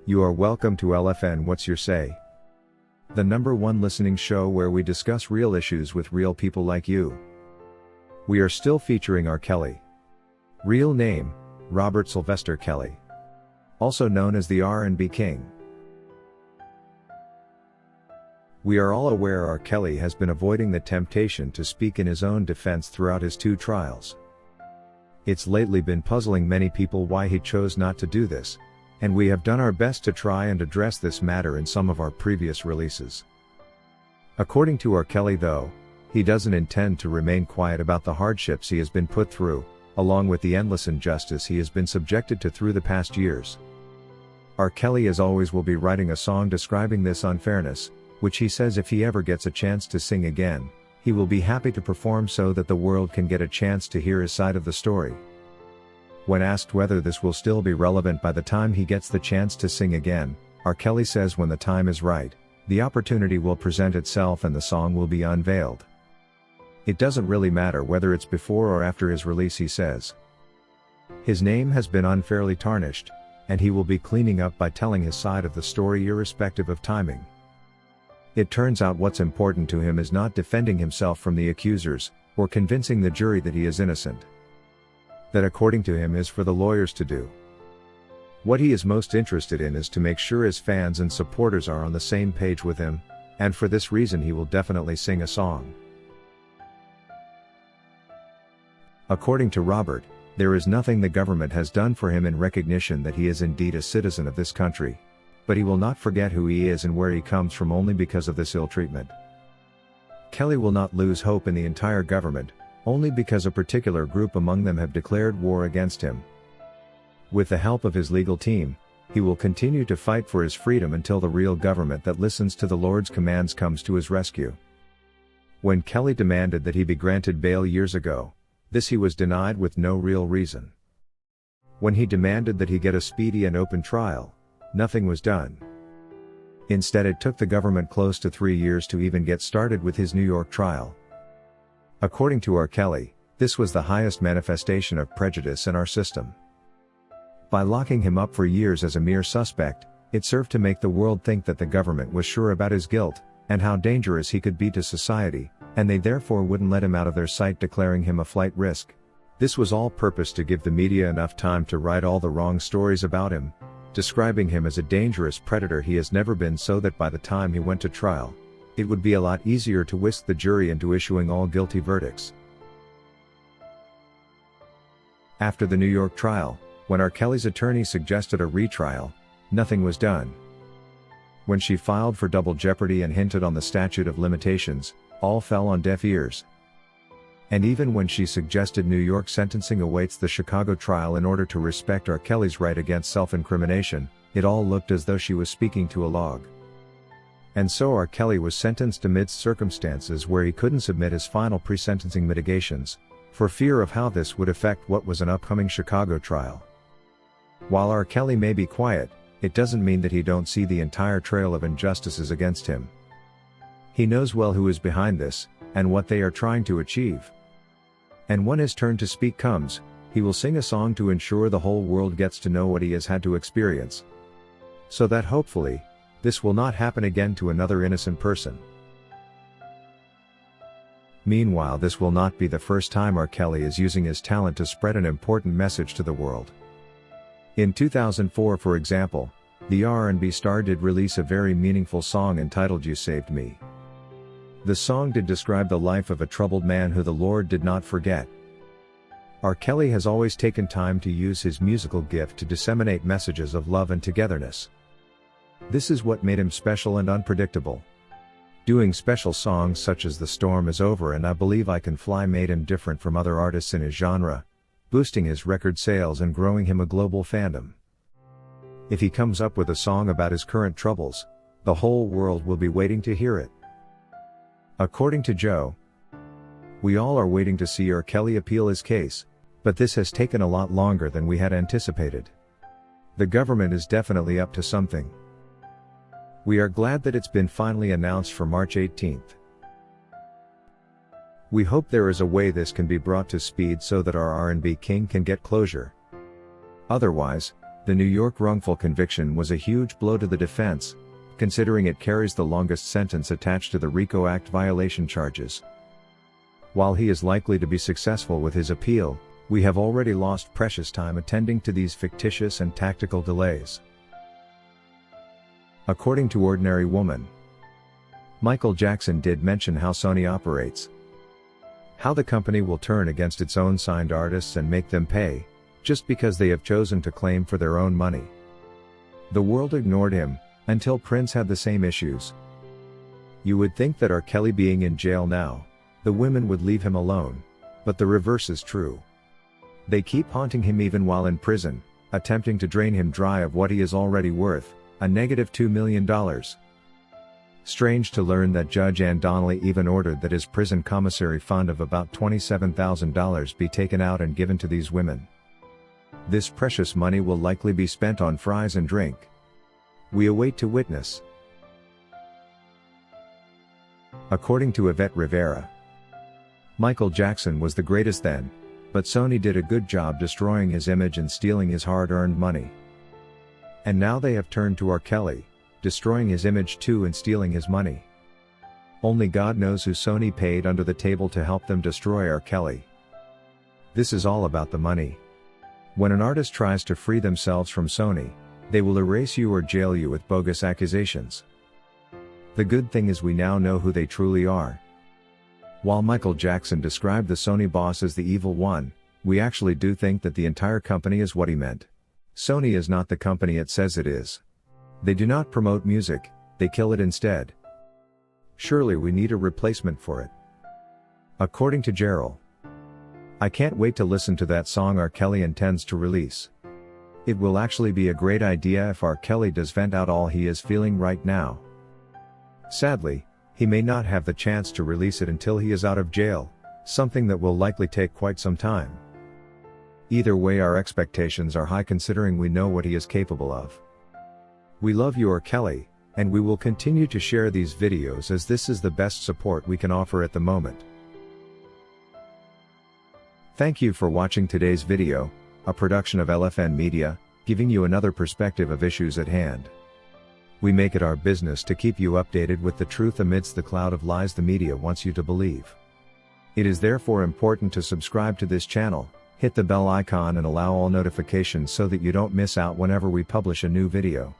You are welcome to LFN What's Your Say? The #1 listening show where we discuss real issues with real people like you. We are still featuring R. Kelly. Real name, Robert Sylvester Kelly. Also known as the R&B King. We are all aware R. Kelly has been avoiding the temptation to speak in his own defense throughout his 2 trials. It's lately been puzzling many people why he chose not to do this, and we have done our best to try and address this matter in some of our previous releases. According to R. Kelly though, he doesn't intend to remain quiet about the hardships he has been put through, along with the endless injustice he has been subjected to through the past years. R. Kelly as always will be writing a song describing this unfairness, which he says if he ever gets a chance to sing again, he will be happy to perform so that the world can get a chance to hear his side of the story. When asked whether this will still be relevant by the time he gets the chance to sing again, R. Kelly says when the time is right, the opportunity will present itself and the song will be unveiled. It doesn't really matter whether it's before or after his release, he says. His name has been unfairly tarnished, and he will be cleaning up by telling his side of the story irrespective of timing. It turns out what's important to him is not defending himself from the accusers, or convincing the jury that he is innocent. That according to him is for the lawyers to do. What he is most interested in is to make sure his fans and supporters are on the same page with him, and for this reason he will definitely sing a song. According to Robert, there is nothing the government has done for him in recognition that he is indeed a citizen of this country. But he will not forget who he is and where he comes from only because of this ill treatment. Kelly will not lose hope in the entire government, only because a particular group among them have declared war against him. With the help of his legal team, he will continue to fight for his freedom until the real government that listens to the Lord's commands comes to his rescue. When Kelly demanded that he be granted bail years ago, this he was denied with no real reason. When he demanded that he get a speedy and open trial, nothing was done. Instead, it took the government close to 3 years to even get started with his New York trial. According to R. Kelly, this was the highest manifestation of prejudice in our system. By locking him up for years as a mere suspect, it served to make the world think that the government was sure about his guilt, and how dangerous he could be to society, and they therefore wouldn't let him out of their sight, declaring him a flight risk. This was all purpose to give the media enough time to write all the wrong stories about him, describing him as a dangerous predator he has never been, so that by the time he went to trial, it would be a lot easier to whisk the jury into issuing all guilty verdicts. After the New York trial, when R. Kelly's attorney suggested a retrial, nothing was done. When she filed for double jeopardy and hinted on the statute of limitations, all fell on deaf ears. And even when she suggested New York sentencing awaits the Chicago trial in order to respect R. Kelly's right against self-incrimination, it all looked as though she was speaking to a log. And so R. Kelly was sentenced amidst circumstances where he couldn't submit his final pre-sentencing mitigations, for fear of how this would affect what was an upcoming Chicago trial. While R. Kelly may be quiet, it doesn't mean that he don't see the entire trail of injustices against him. He knows well who is behind this, and what they are trying to achieve. And when his turn to speak comes, he will sing a song to ensure the whole world gets to know what he has had to experience. So that hopefully, this will not happen again to another innocent person. Meanwhile, this will not be the first time R. Kelly is using his talent to spread an important message to the world. In 2004, for example, the R&B star did release a very meaningful song entitled You Saved Me. The song did describe the life of a troubled man who the Lord did not forget. R. Kelly has always taken time to use his musical gift to disseminate messages of love and togetherness. This is what made him special and unpredictable. Doing special songs such as The Storm Is Over and I Believe I Can Fly made him different from other artists in his genre, boosting his record sales and growing him a global fandom. If he comes up with a song about his current troubles, the whole world will be waiting to hear it. According to Joe, we all are waiting to see R. Kelly appeal his case, but this has taken a lot longer than we had anticipated. The government is definitely up to something. We are glad that it's been finally announced for March 18th. We hope there is a way this can be brought to speed so that our R&B king can get closure. Otherwise, The New York wrongful conviction was a huge blow to the defense, considering it carries the longest sentence attached to the RICO Act violation charges. While he is likely to be successful with his appeal, we have already lost precious time attending to these fictitious and tactical delays. According to Ordinary Woman, Michael Jackson did mention how Sony operates. How the company will turn against its own signed artists and make them pay, just because they have chosen to claim for their own money. The world ignored him, until Prince had the same issues. You would think that R. Kelly being in jail now, the women would leave him alone, but the reverse is true. They keep haunting him even while in prison, attempting to drain him dry of what he is already worth, a negative $2 million. Strange to learn that Judge Ann Donnelly even ordered that his prison commissary fund of about $27,000 be taken out and given to these women. This precious money will likely be spent on fries and drink. We await to witness. According to Yvette Rivera, Michael Jackson was the greatest then, but Sony did a good job destroying his image and stealing his hard-earned money. And now they have turned to R. Kelly, destroying his image too and stealing his money. Only God knows who Sony paid under the table to help them destroy R. Kelly. This is all about the money. When an artist tries to free themselves from Sony, they will erase you or jail you with bogus accusations. The good thing is we now know who they truly are. While Michael Jackson described the Sony boss as the evil one, we actually do think that the entire company is what he meant. Sony is not the company it says it is. They do not promote music, they kill it instead. Surely we need a replacement for it. According to Gerald, I can't wait to listen to that song R. Kelly intends to release. It will actually be a great idea if R. Kelly does vent out all he is feeling right now. Sadly, he may not have the chance to release it until he is out of jail, something that will likely take quite some time. Either way, our expectations are high considering we know what he is capable of. We love you R. Kelly, and we will continue to share these videos as this is the best support we can offer at the moment. Thank you for watching today's video, a production of LFN Media, giving you another perspective of issues at hand. We make it our business to keep you updated with the truth amidst the cloud of lies the media wants you to believe. It is therefore important to subscribe to this channel, hit the bell icon and allow all notifications so that you don't miss out whenever we publish a new video.